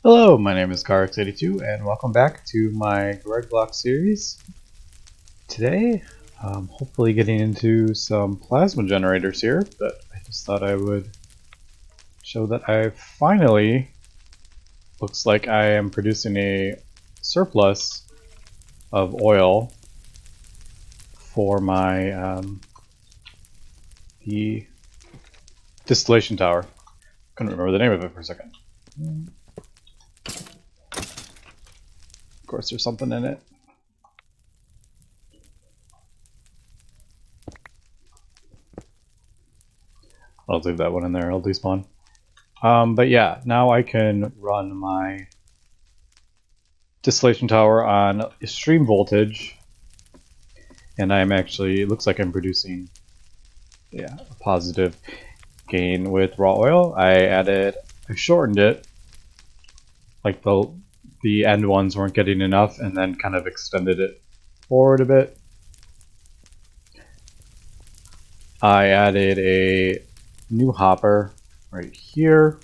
Hello, my name is CarX82 and welcome back to my GregBlock series. Today, I'm hopefully getting into some plasma generators here, but I just thought I would show that I finally, looks like I am producing a surplus of oil for my the distillation tower. Couldn't remember the name of it for a second. Of course, there's something in it. I'll leave that one in there. I'll despawn. But yeah, now I can run my distillation tower on extreme voltage, and I'm actually, it looks like I'm producing, a positive gain with raw oil. I shortened it, like the end ones weren't getting enough, and then kind of extended it forward a bit. I added a new hopper right here.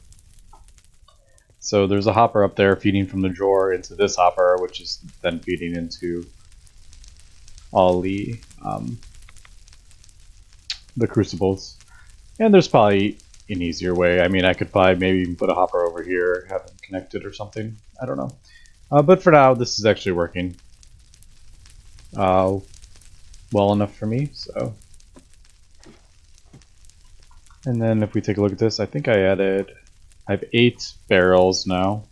So there's a hopper up there feeding from the drawer into this hopper, which is then feeding into all the crucibles. And there's probably an easier way. I mean, I could probably maybe even put a hopper over here, have them connected or something. I don't know. But for now, this is actually working well enough for me. So, and then if we take a look at this, I think I have 8 barrels now.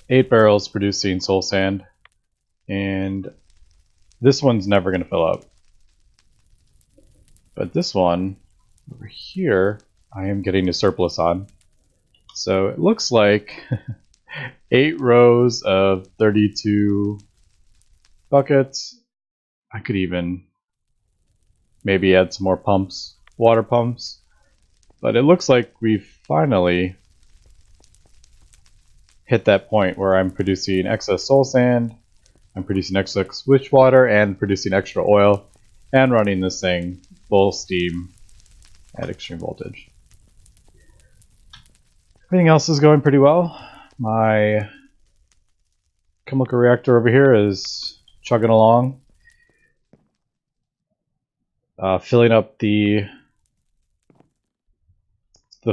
8 barrels producing soul sand, and this one's never going to fill up. But this one over here, I am getting a surplus on. So it looks like 8 rows of 32 buckets. I could even maybe add some more pumps, water pumps. But it looks like we've finally hit that point where I'm producing excess soul sand, I'm producing excess switch water, and producing extra oil, and running this thing full steam at extreme voltage. Everything else is going pretty well. My chemical reactor over here is chugging along, filling up the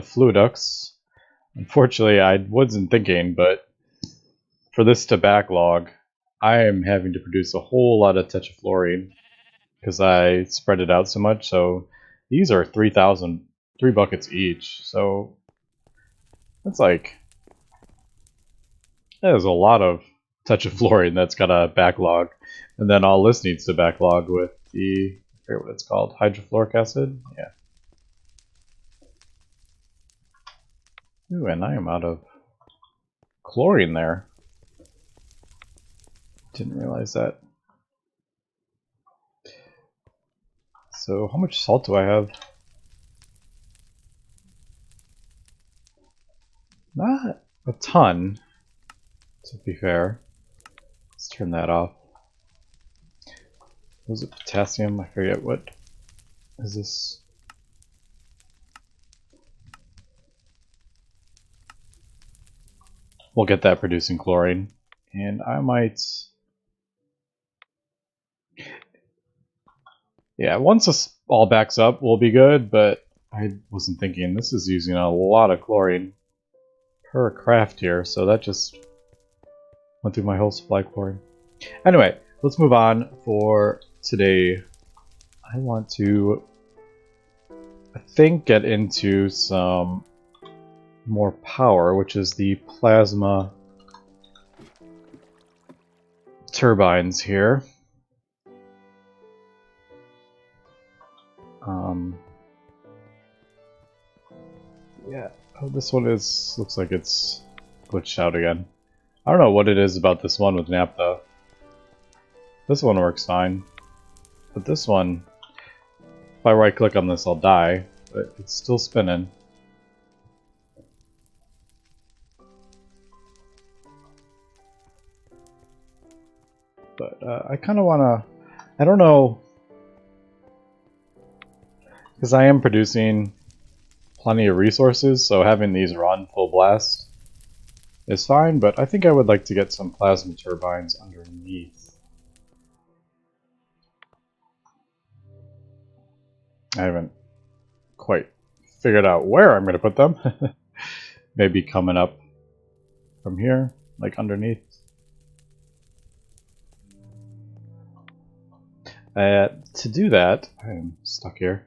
fluid ducts. Unfortunately, I wasn't thinking, but for this to backlog, I am having to produce a whole lot of tetrafluorine because I spread it out so much. So these are 3 buckets each. So that's like, that is a lot of tetrafluorine that's got a backlog. And then all this needs to backlog with the, I forget what it's called, hydrofluoric acid? Yeah. Ooh, and I am out of chlorine there. Didn't realize that. So how much salt do I have? Not a ton, to be fair. Let's turn that off. Was it potassium? I forget what is this. We'll get that producing chlorine. And I might... Yeah, once this all backs up, we'll be good, but I wasn't thinking this is using a lot of chlorine per craft here, so that just went through my whole supply of chlorine. Anyway, let's move on for today. I want to, I think, get into some more power, which is the plasma turbines here. Yeah, oh, this one looks like it's glitched out again. I don't know what it is about this one with naphtha. This one works fine, but this one, if I right click on this, I'll die, but it's still spinning. But I kind of want to, I don't know, because I am producing plenty of resources, so having these run full blast is fine, but I think I would like to get some plasma turbines underneath. I haven't quite figured out where I'm going to put them. Maybe coming up from here, like underneath. To do that, I'm stuck here.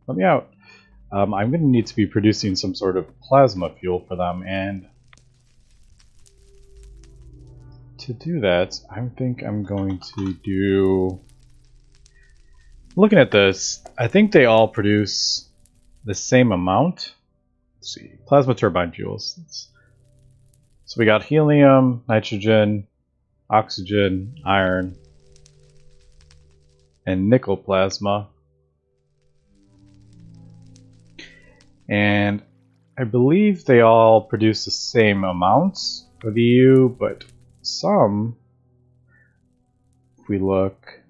Let me out. I'm going to need to be producing some sort of plasma fuel for them, and to do that, I think I'm going to do... Looking at this, I think they all produce the same amount. Let's see, plasma turbine fuels. So we got helium, nitrogen, oxygen, iron, and nickel plasma. And I believe they all produce the same amounts of EU, but some, if we look,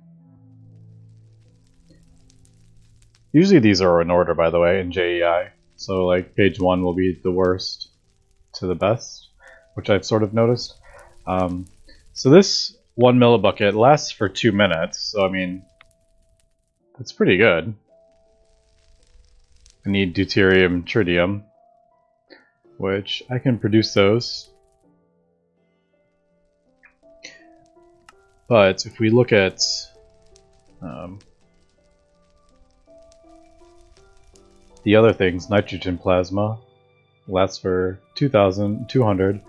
usually these are in order, by the way, in JEI. So like page 1 will be the worst to the best, which I've sort of noticed. So this 1 millibucket lasts for 2 minutes, so I mean, that's pretty good. I need deuterium, tritium, which I can produce those. But if we look at the other things, nitrogen plasma lasts for 2,200.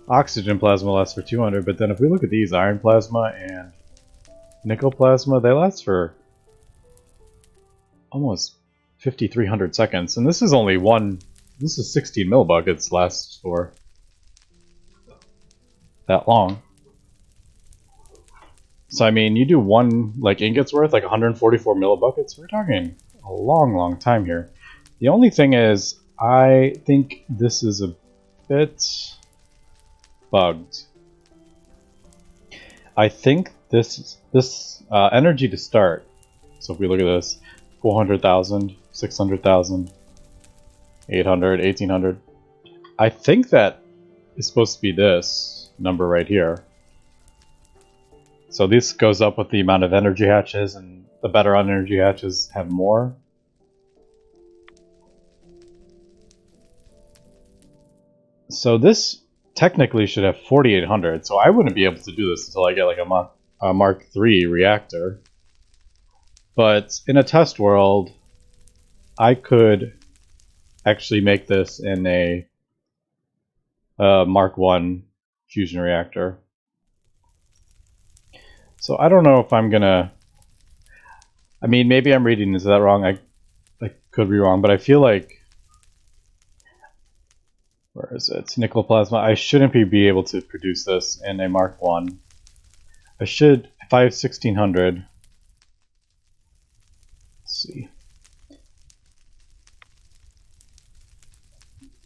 Oxygen plasma lasts for 200, but then if we look at these, iron plasma and nickel plasma, they last for almost 5,300 seconds. And this is only this is 16 millibuckets, lasts for that long. So I mean, you do one like ingot's worth, like 144 millibuckets, we're talking a long time here. The only thing is, I think this is a bit bugged. I think this energy to start, so if we look at this, 400,000, 600,000, 800, 1,800, I think that is supposed to be this number right here. So this goes up with the amount of energy hatches, and the better energy hatches have more. So this technically should have 4,800, so I wouldn't be able to do this until I get like a Mark III reactor. But in a test world, I could actually make this in a Mark I fusion reactor. So I don't know if I'm gonna... I mean, maybe I'm reading this that wrong. I could be wrong, but I feel like... Where is it? Nickel plasma. I shouldn't be able to produce this in a Mark I. I should... If I have 1,600... Let's see.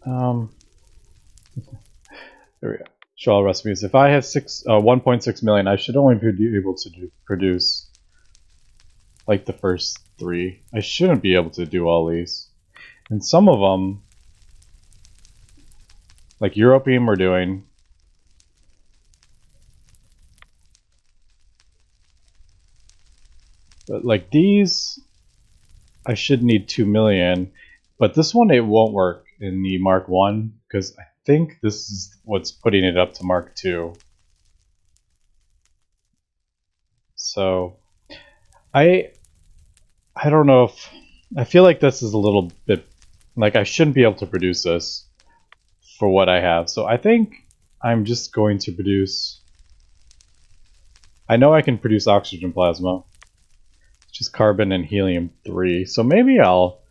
There we go. Show all recipes. If I have 1.6 million, I should only be able to produce like the first 3. I shouldn't be able to do all these. And some of them, like European, we're doing. But like these, I should need 2 million. But this one, it won't work in the Mark I, because I think this is what's putting it up to Mark II. So I don't know if... I feel like this is a little bit... Like I shouldn't be able to produce this for what I have. So I think I'm just going to produce... I know I can produce oxygen plasma, which is carbon and helium-3. So maybe I'll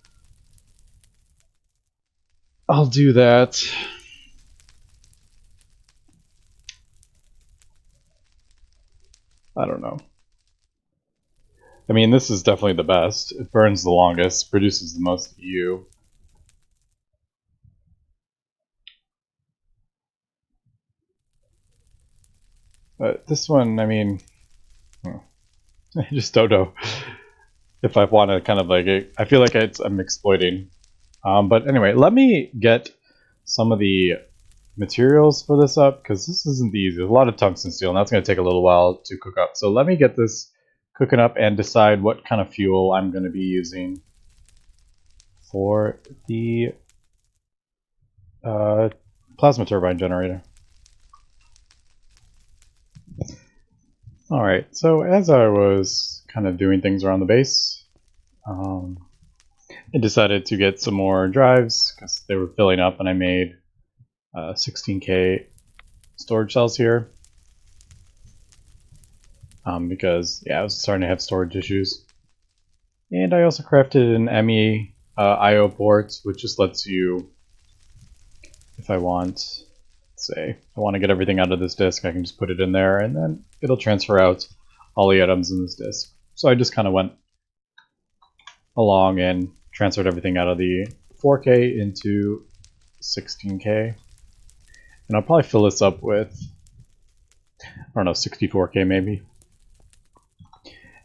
do that. I don't know. I mean, this is definitely the best. It burns the longest, produces the most EU. But this one, I mean, I just don't know if I want to kind of like... I feel like I'm exploiting But anyway, let me get some of the materials for this up, because this isn't the easiest. There's a lot of tungsten steel, and that's going to take a little while to cook up. So let me get this cooking up and decide what kind of fuel I'm going to be using for the plasma turbine generator. Alright, so as I was kind of doing things around the base, I decided to get some more drives because they were filling up, and I made 16K storage cells here. Because, yeah, I was starting to have storage issues. And I also crafted an ME IO port, which just lets you, if I want, say, I want to get everything out of this disk, I can just put it in there, and then it'll transfer out all the items in this disk. So I just kind of went along and transferred everything out of the 4K into 16K. And I'll probably fill this up with, I don't know, 64K maybe.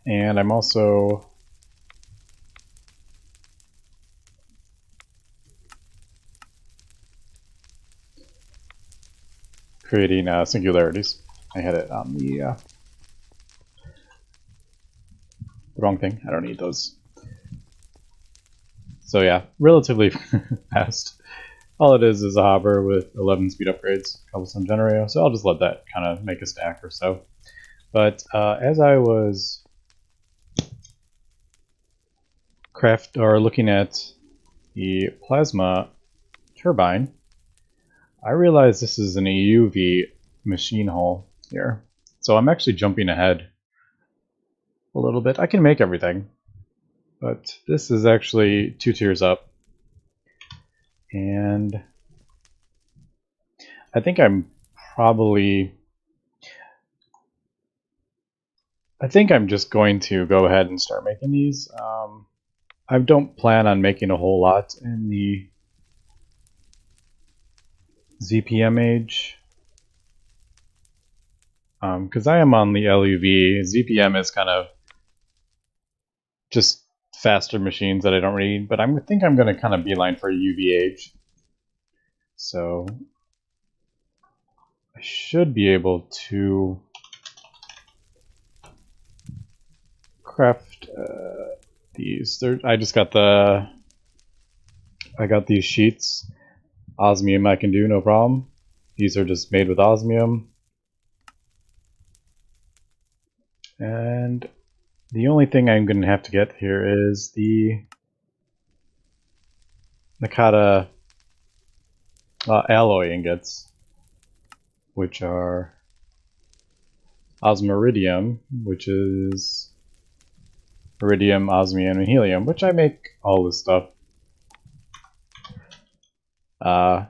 And I'm also creating singularities. I had it on the wrong thing. I don't need those. So yeah, relatively fast. All it is a hopper with 11 speed upgrades, cobblestone generator. So I'll just let that kind of make a stack or so. But as I was looking at the plasma turbine, I realized this is an EUV machine hull here. So I'm actually jumping ahead a little bit. I can make everything, but this is actually 2 tiers up. And I think I'm just going to go ahead and start making these. I don't plan on making a whole lot in the ZPM age, because I am on the LUV. ZPM is kind of just faster machines that I don't need, but I think I'm going to kind of beeline for UV age. So I should be able to craft these. I got these sheets. Osmium I can do, no problem. These are just made with osmium. And the only thing I'm going to have to get here is the Nakata alloy ingots, which are osmiridium, which is iridium, osmium, and helium, which I make all this stuff. I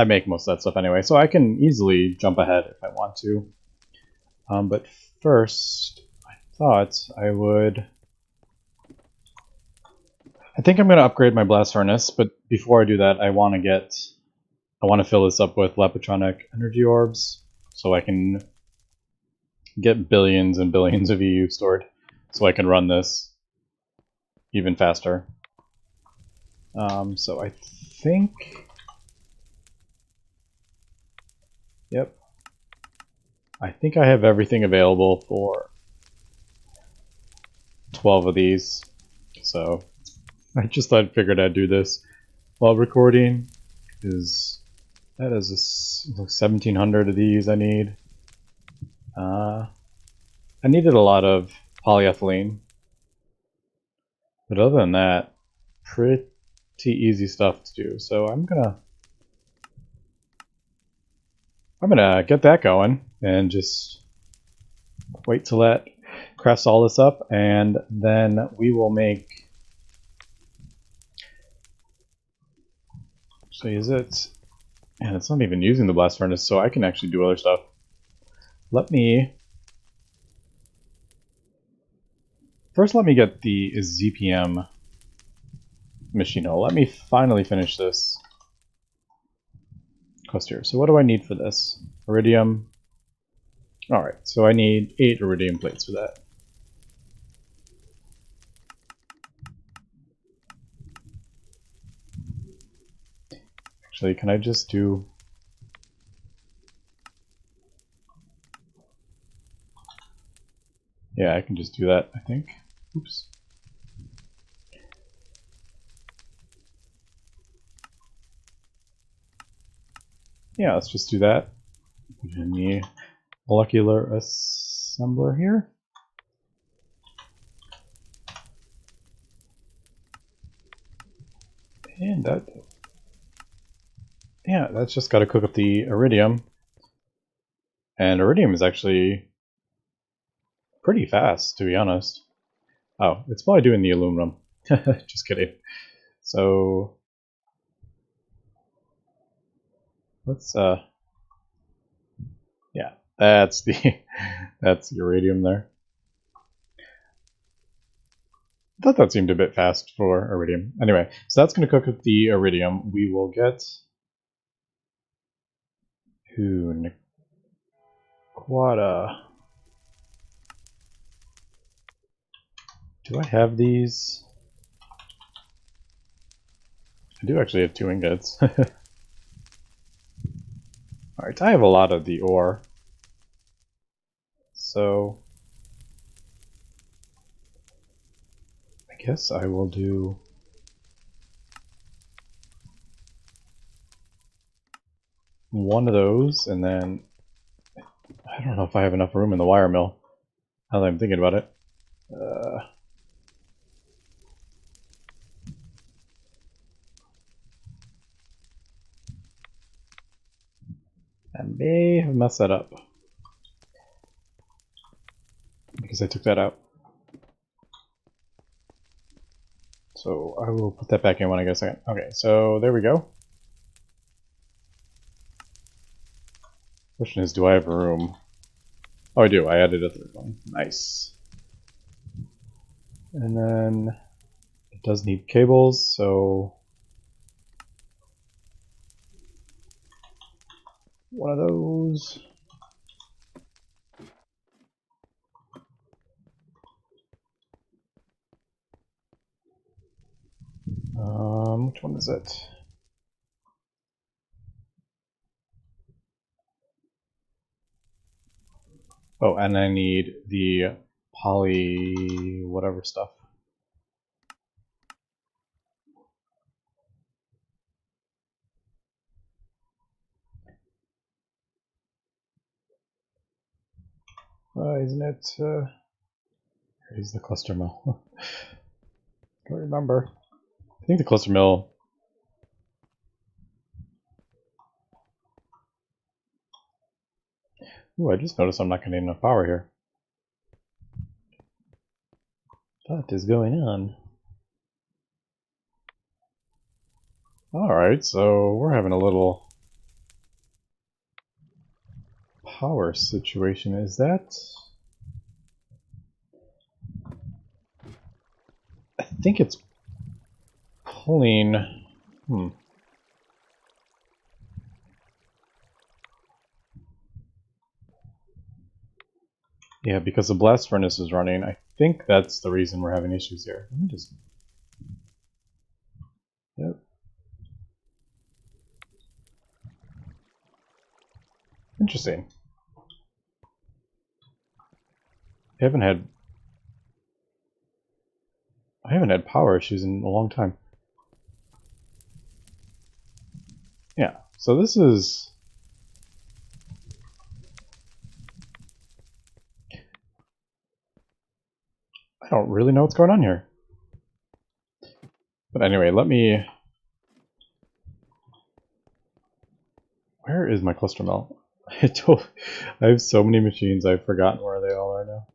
make most of that stuff anyway, so I can easily jump ahead if I want to. But first, I thought I think I'm going to upgrade my blast furnace, but before I do that, I want to fill this up with Lepitronic energy orbs, so I can get billions and billions of EU stored, so I can run this even faster. So I think, yep, I think I have everything available for 12 of these. So I just thought I'd figured I'd do this while recording, because that is 1,700 of these I need. I needed a lot of polyethylene, but other than that, pretty easy stuff to do. So I'm gonna get that going and just wait till that crafts all this up, and then we will make. So is it? And it's not even using the blast furnace, so I can actually do other stuff. Let me get the ZPM machine hull. Let me finally finish this quest here. So what do I need for this? Iridium. Alright, so I need 8 iridium plates for that. Actually, can I just do... Yeah, I can just do that, I think. Oops. Yeah, let's just do that. Put in the molecular assembler here. And that... Yeah, that's just got to cook up the iridium. And iridium is actually pretty fast, to be honest. Oh, it's probably doing the aluminum. Just kidding. So let's yeah, that's the that's the iridium there. I thought that seemed a bit fast for iridium. Anyway, so that's going to cook up the iridium. We will get to Quada. Do I have these? I do actually have 2 ingots. Alright, I have a lot of the ore. So I guess I will do one of those, and then I don't know if I have enough room in the wire mill, now that I'm thinking about it. I may have messed that up because I took that out. So I will put that back in when I get a second. Okay, so there we go. Question is, do I have room? Oh, I do. I added a 3rd one. Nice. And then it does need cables, so one of those. Which one is it? Oh, and I need the poly whatever stuff. Isn't it? Here's the cluster mill. Don't remember. I think the cluster mill. Ooh, I just noticed I'm not getting enough power here. What is going on? Alright, so we're having a little power situation. Is that... I think it's pulling... Yeah, because the blast furnace is running. I think that's the reason we're having issues here. Let me just... Yep. Interesting. I haven't had power issues in a long time. Yeah, so this is... I don't really know what's going on here. But anyway, let me... Where is my cluster mill? I have so many machines, I've forgotten where they all are now.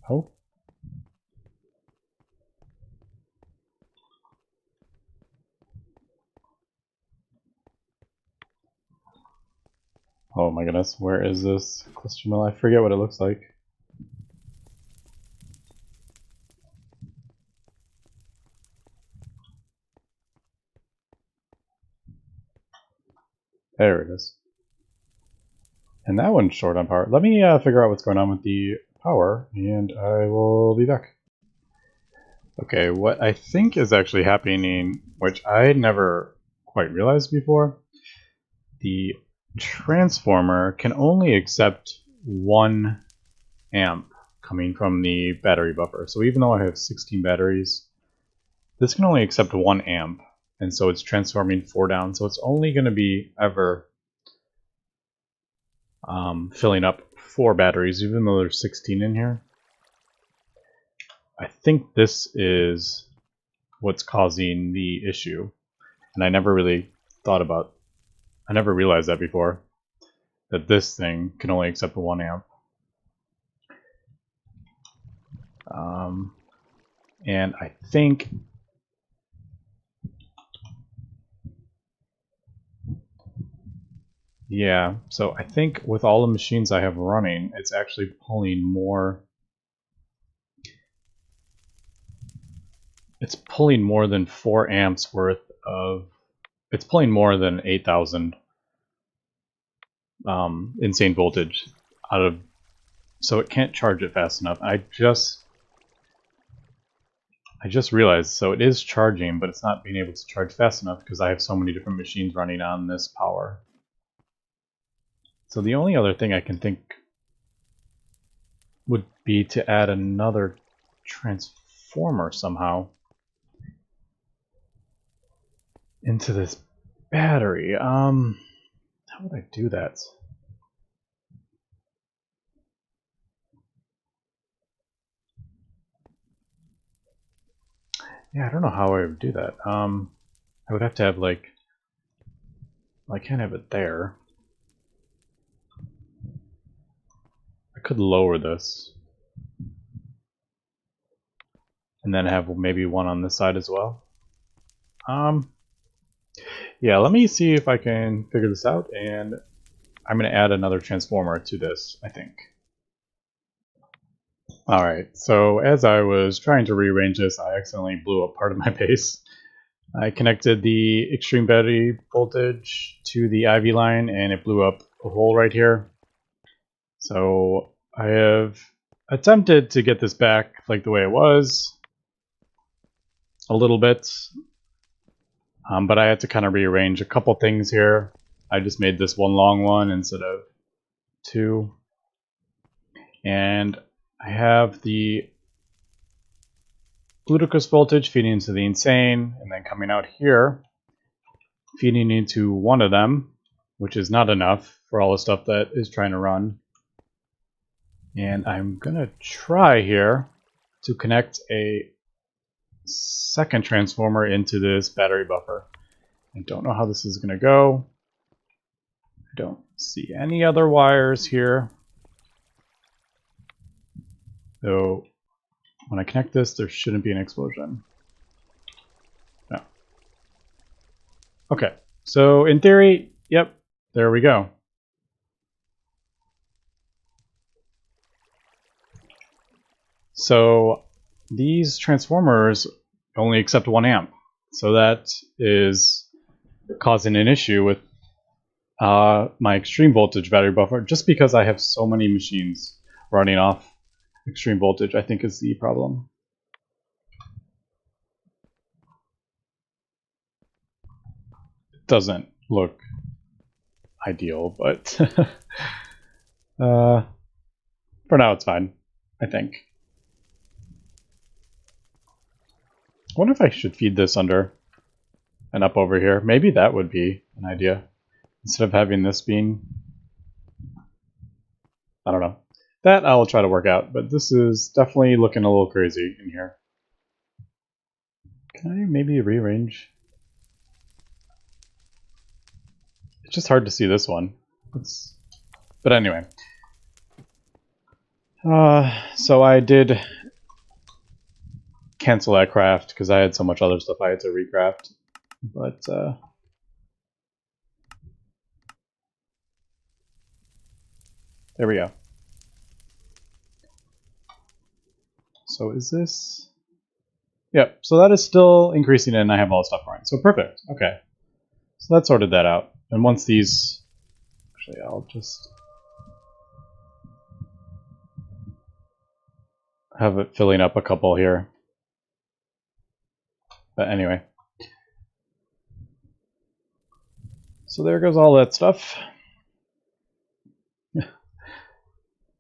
Oh. Oh my goodness, where is this cluster mill? I forget what it looks like. There it is. And that one's short on power. Let me figure out what's going on with the power, and I will be back. Okay, what I think is actually happening, which I never quite realized before, the transformer can only accept 1 amp coming from the battery buffer. So even though I have 16 batteries, this can only accept 1 amp, and so it's transforming 4 down. So it's only going to be ever filling up 4 batteries, even though there's 16 in here. I think this is what's causing the issue, and I never really I never realized that before, that this thing can only accept 1 amp. And I think yeah, so I think with all the machines I have running, it's actually pulling more. It's pulling more than 4 amps worth of. It's pulling more than 8,000 insane voltage out of. So it can't charge it fast enough. I just realized, so it is charging, but it's not being able to charge fast enough because I have so many different machines running on this power. So the only other thing I can think would be to add another transformer somehow into this battery. How would I do that? Yeah, I don't know how I would do that. I would have to have like, well, I can't have it there. I could lower this and then have maybe one on this side as well. Yeah, let me see if I can figure this out, and I'm going to add another transformer to this, I think. Alright, so as I was trying to rearrange this, I accidentally blew up part of my base. I connected the extreme battery voltage to the IV line, and it blew up a hole right here. So I have attempted to get this back like the way it was a little bit, but I had to kind of rearrange a couple things here. I just made this one long one instead of 2. And I have the ludicrous voltage feeding into the insane, and then coming out here, feeding into one of them, which is not enough for all the stuff that is trying to run. And I'm gonna try here to connect a second transformer into this battery buffer. I don't know how this is gonna go. I don't see any other wires here. So when I connect this, there shouldn't be an explosion. No. Okay, so in theory, yep, there we go. So these transformers only accept 1 amp. So that is causing an issue with my extreme voltage battery buffer, just because I have so many machines running off extreme voltage, I think is the problem. It doesn't look ideal, but for now it's fine, I think. I wonder if I should feed this under and up over here. Maybe that would be an idea, instead of having this being, I don't know. That I'll try to work out, but this is definitely looking a little crazy in here. Can I maybe rearrange? It's just hard to see this one. But anyway. So I did cancel that craft because I had so much other stuff I had to recraft. But there we go. So is this? Yep, so that is still increasing and I have all the stuff running. So perfect, okay. So that sorted that out. And once these, actually I'll just have it filling up a couple here. But anyway. So there goes all that stuff.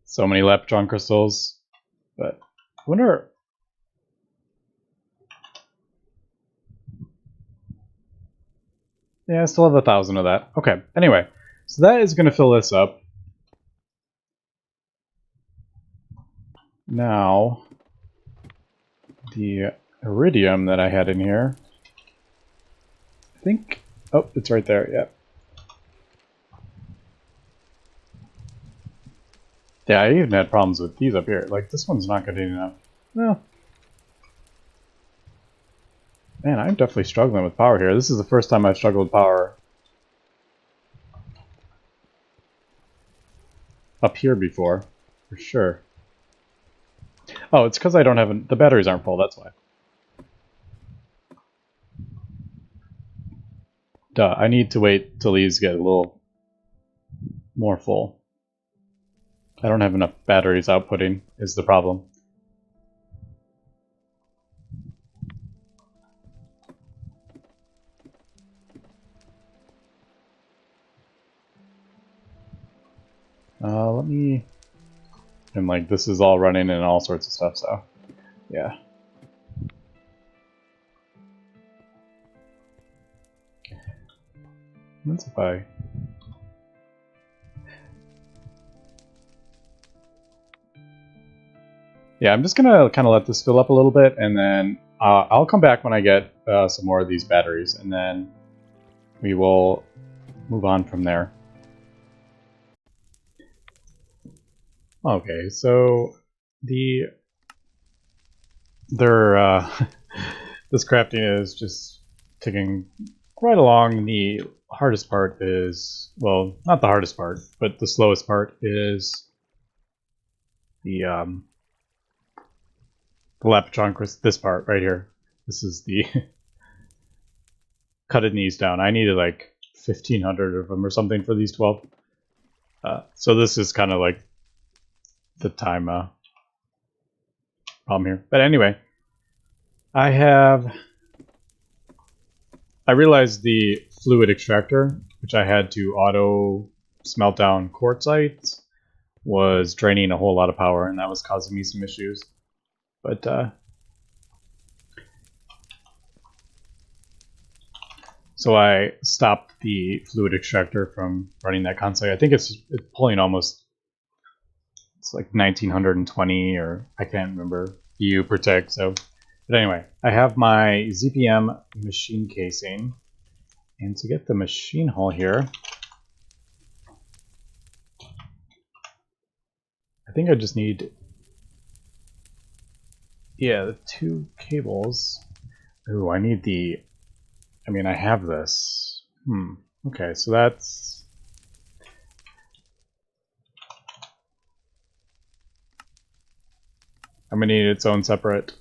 So many Leptron crystals. But I wonder... Yeah, I still have 1,000 of that. Okay, anyway. So that is going to fill this up. Now, the iridium that I had in here, I think... Oh, it's right there, yeah. Yeah, I even had problems with these up here. Like, this one's not getting enough. Well, man, I'm definitely struggling with power here. This is the first time I've struggled with power up here before, for sure. Oh, it's because I don't have... the batteries aren't full, that's why. Duh, I need to wait till these get a little more full. I don't have enough batteries outputting, is the problem. Let me... And like, this is all running and all sorts of stuff, so... Yeah. That's if I... Yeah, I'm just gonna kind of let this fill up a little bit, and then I'll come back when I get some more of these batteries, and then we will move on from there. Okay, so this crafting is just ticking right along. The hardest part is, well, not the hardest part, but the slowest part is the Leptron, this part right here. This is the cutted these down. I needed like 1,500 of them or something for these 12. So this is kind of like the time problem here. But anyway, I realized the fluid extractor, which I had to auto smelt down quartzite, was draining a whole lot of power, and that was causing me some issues. But so I stopped the fluid extractor from running that console. I think it's pulling almost, it's like 1920, or I can't remember, EU per tick. So, but anyway, I have my ZPM machine casing, and to get the machine hull here, I think I just need, yeah, the 2 cables. Ooh, I need the, I mean, I have this. Okay, so that's... I'm gonna need its own separate...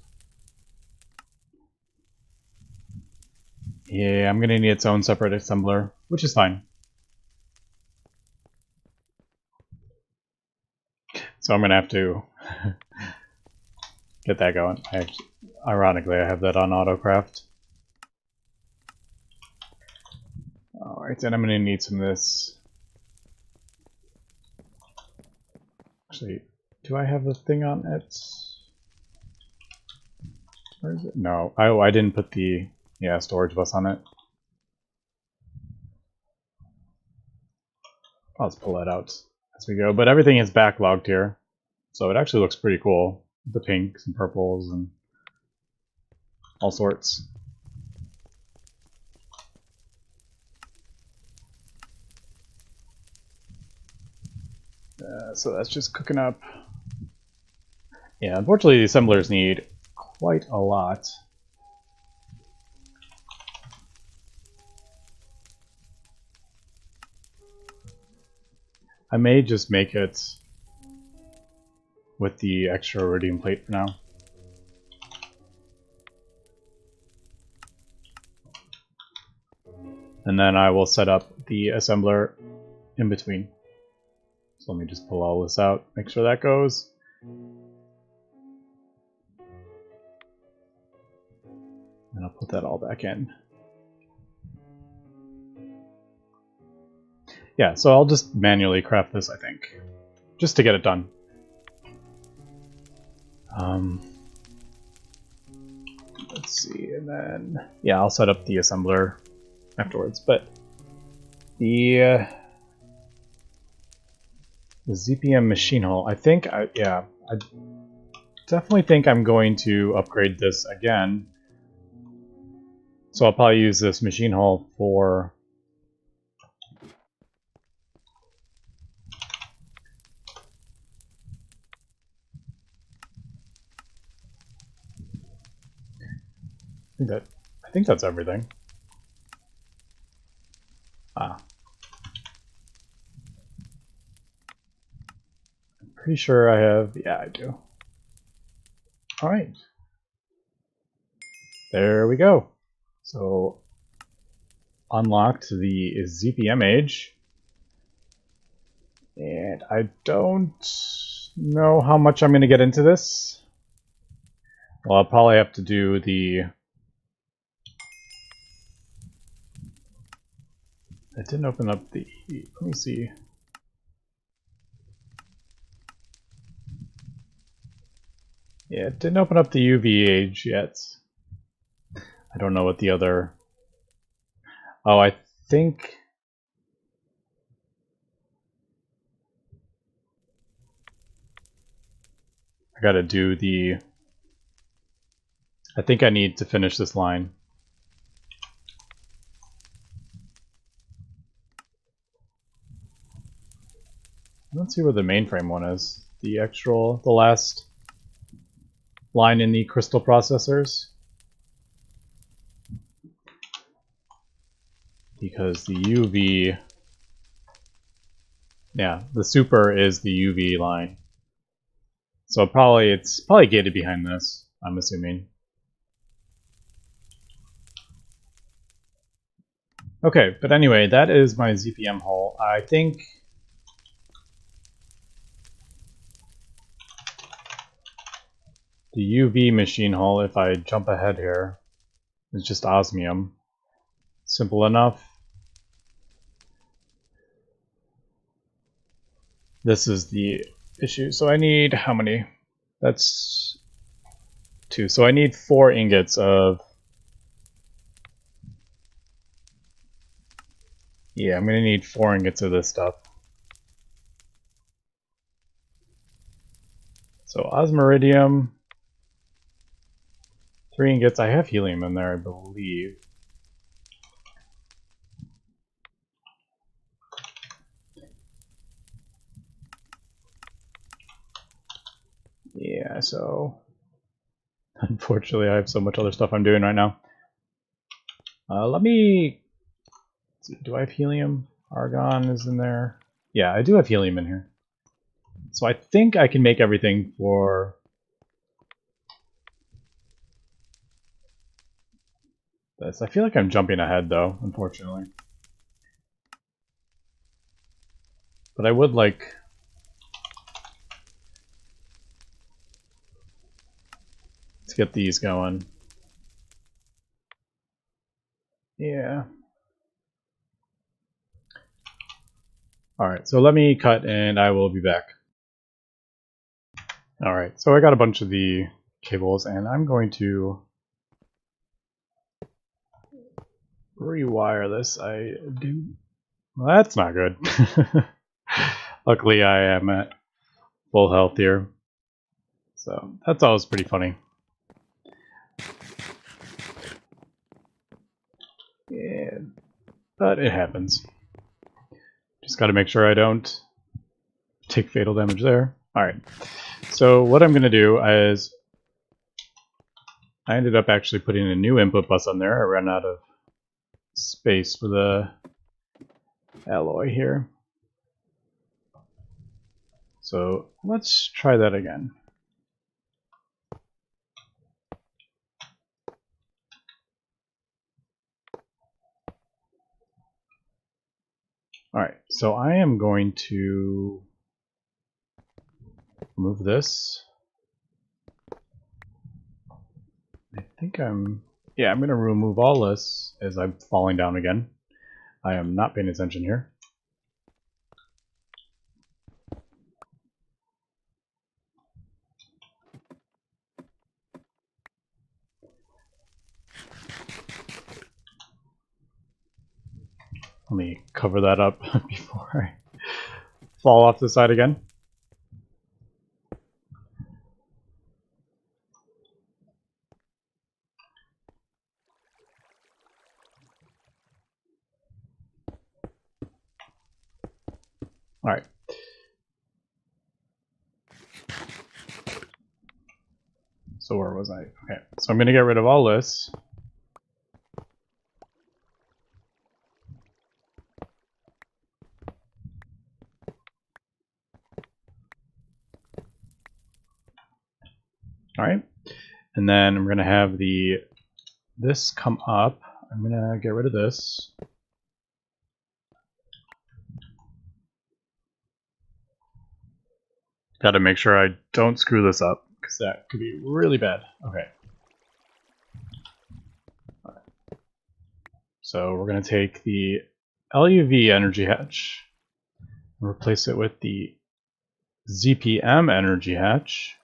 Yeah, I'm gonna need its own separate assembler, which is fine. So I'm gonna have to get that going. Ironically, I have that on AutoCraft. Alright, and I'm gonna need some of this. Actually, do I have the thing on it? Where is it? No. Oh, I didn't put the storage bus on it. I'll just pull that out as we go. But everything is backlogged here, so it actually looks pretty cool. The pinks and purples and all sorts. So that's just cooking up. Yeah, unfortunately the assemblers need quite a lot. I may just make it with the extra iridium plate for now. And then I will set up the assembler in between. So let me just pull all this out, make sure that goes. And I'll put that all back in. Yeah, so I'll just manually craft this, I think, just to get it done. Let's see, and then yeah, I'll set up the assembler afterwards. But the ZPM machine hull, I think, I definitely think I'm going to upgrade this again. So I'll probably use this machine hull for I think that's everything. I'm pretty sure I have, yeah, I do. All right. There we go. So unlocked the ZPM age. And I don't know how much I'm going to get into this. Well, I'll probably have to do the... It didn't open up the... Let me see. Yeah, it didn't open up the UV age yet. I don't know what the other... Oh, I think... I gotta do the... I think I need to finish this line. Let's see where the mainframe one is. The last line in the crystal processors. Because the UV... Yeah, the super is the UV line. So it's probably gated behind this, I'm assuming. Okay, but anyway, that is my ZPM hull. I think the UV machine hull, if I jump ahead here, is just osmium. Simple enough. This is the issue. So I need how many? That's 2. So I need 4 ingots of... Yeah, I'm gonna need 4 ingots of this stuff. So osmiridium, 3 ingots. I have helium in there, I believe. Yeah, so unfortunately I have so much other stuff I'm doing right now. Let me see, do I have helium? Argon is in there. Yeah, I do have helium in here. So I think I can make everything for this. I feel like I'm jumping ahead though, unfortunately. But I would like to get these going. Yeah. Alright, so let me cut and I will be back. Alright, so I got a bunch of the cables and I'm going to rewire this. I do... Well, that's not good. Luckily I am at full health here. So that's always pretty funny. Yeah, but it happens. Just got to make sure I don't take fatal damage there. Alright, so what I'm going to do is I ended up actually putting a new input bus on there. I ran out of space for the alloy here. So let's try that again. Alright, so I am going to remove this. I think I'm... yeah, I'm going to remove all this as I'm falling down again. I am not paying attention here. Let me cover that up before I fall off the side again. All right. So where was I? Okay, so I'm going to get rid of all this. All right, and then I'm going to have this come up. I'm going to get rid of this. Got to make sure I don't screw this up, because that could be really bad. Okay. All right. So we're going to take the LUV energy hatch and replace it with the ZPM energy hatch.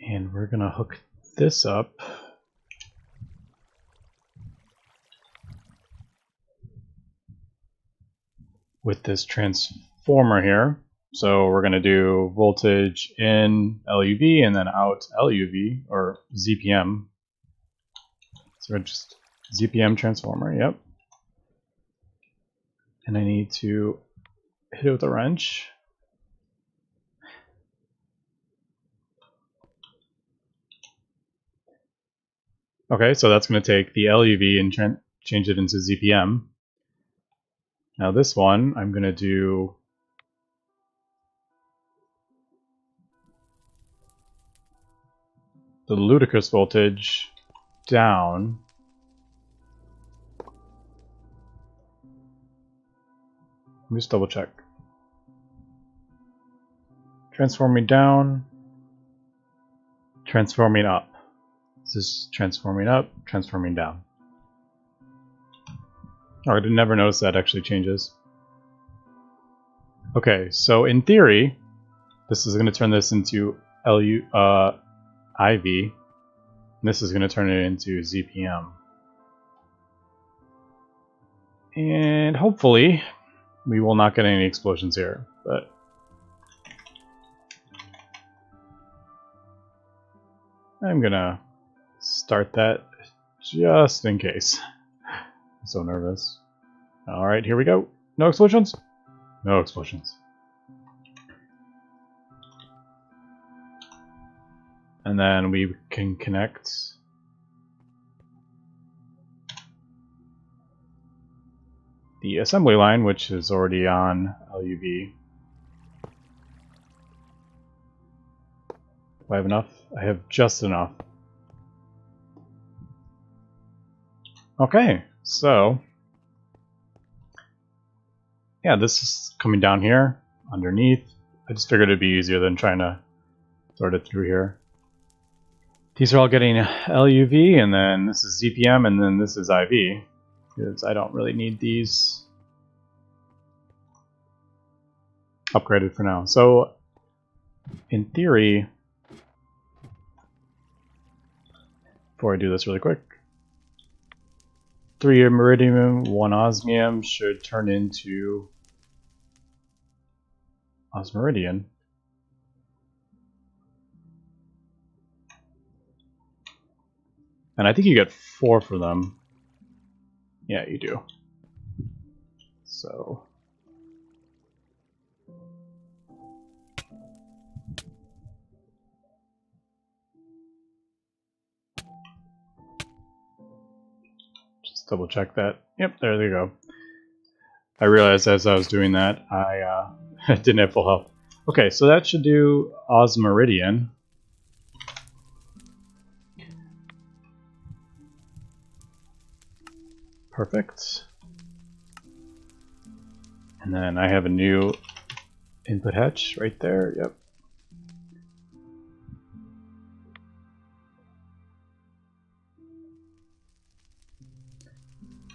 And we're going to hook this up with this transformer here. So we're going to do voltage in LUV and then out LUV, or ZPM. So just ZPM transformer, yep. And I need to hit it with a wrench. Okay, so that's going to take the LUV and change it into ZPM. Now this one, I'm going to do the ludicrous voltage down. Let me just double check. Transforming down, transforming up. This is transforming up, transforming down. Oh, I did never notice that actually changes. Okay, so in theory, this is going to turn this into IV, and this is going to turn it into ZPM. And hopefully, we will not get any explosions here, but I'm going to start that just in case. I'm so nervous. Alright, here we go. No explosions? No explosions. And then we can connect the assembly line, which is already on LUV. Do I have enough? I have just enough. Okay, so yeah, this is coming down here underneath. I just figured it'd be easier than trying to sort it through here. These are all getting LUV, and then this is ZPM, and then this is IV, because I don't really need these upgraded for now. So in theory, before I do this really quick, 3 iridium, 1 osmium should turn into osmiridium. And I think you get 4 for them. Yeah, you do. So just double check that. Yep, there you go. I realized as I was doing that, I didn't have full health. Okay, so that should do osmiridium. Perfect. And then I have a new Input hatch right there, yep.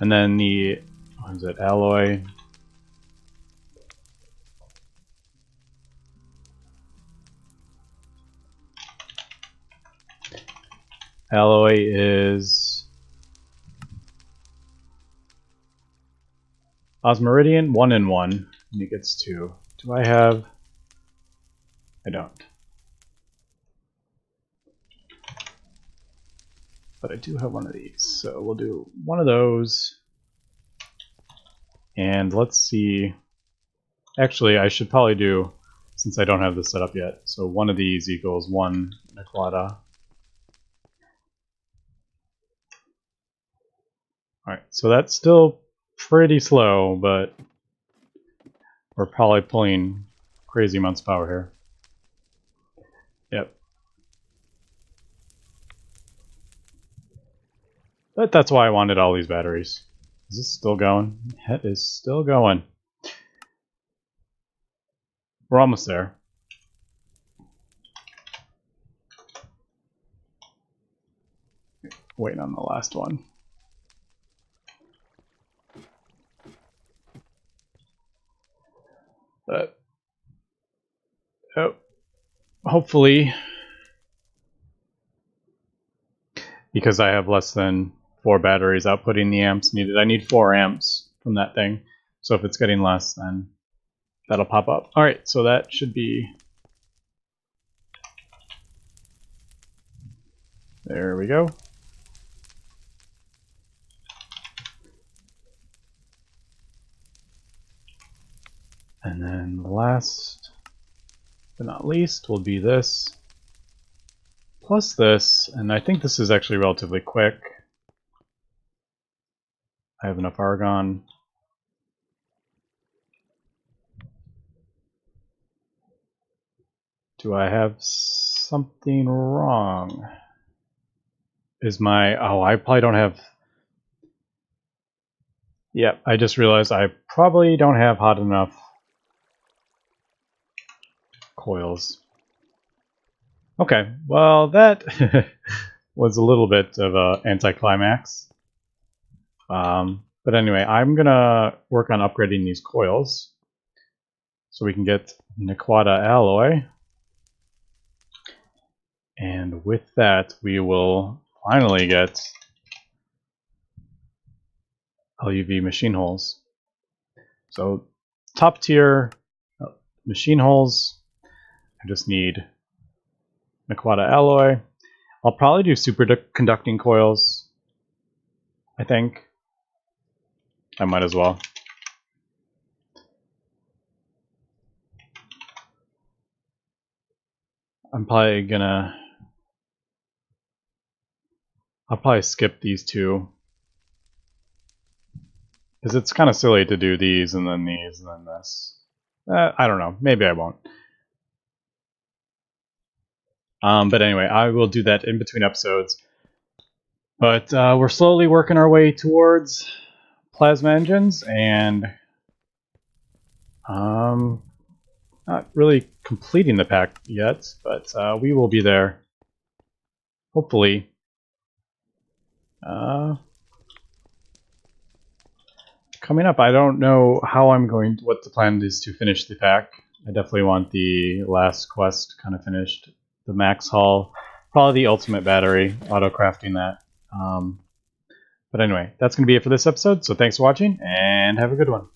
And then the, what is it, alloy. Alloy is Osmeridian 1 and 1, and it gets 2. Do I have? I don't. But I do have one of these, so we'll do one of those. And let's see. Actually, I should probably do, since I don't have this set up yet, so one of these equals 1 Nequata. Alright, so that's still pretty slow, but we're probably pulling crazy amounts of power here. Yep. But that's why I wanted all these batteries. Is this still going? It is still going. We're almost there. Waiting on the last one. But hopefully, because I have less than 4 batteries outputting the amps needed, I need 4 amps from that thing. So if it's getting less, then that'll pop up. All right, so that should be. There we go. And then last but not least will be this, plus this, and I think this is actually relatively quick. I have enough argon. Do I have something wrong? Is my, oh, I probably don't have, yep, I just realized I probably don't have hot enough coils. Okay, well that was a little bit of an anticlimax. But anyway, I'm gonna work on upgrading these coils so we can get Nequata alloy. And with that, we will finally get LUV machine holes. So top tier machine holes, I just need Nequata alloy. I'll probably do superconducting coils, I think. I might as well. I'll probably skip these two, because it's kind of silly to do these and then these and then this. I don't know, maybe I won't. But anyway, I will do that in between episodes. But we're slowly working our way towards plasma engines, and not really completing the pack yet, but we will be there, hopefully. Coming up, I don't know how what the plan is to finish the pack. I definitely want the last quest kind of finished. The max haul, probably the ultimate battery, auto-crafting that. But anyway, that's going to be it for this episode, so thanks for watching, and have a good one.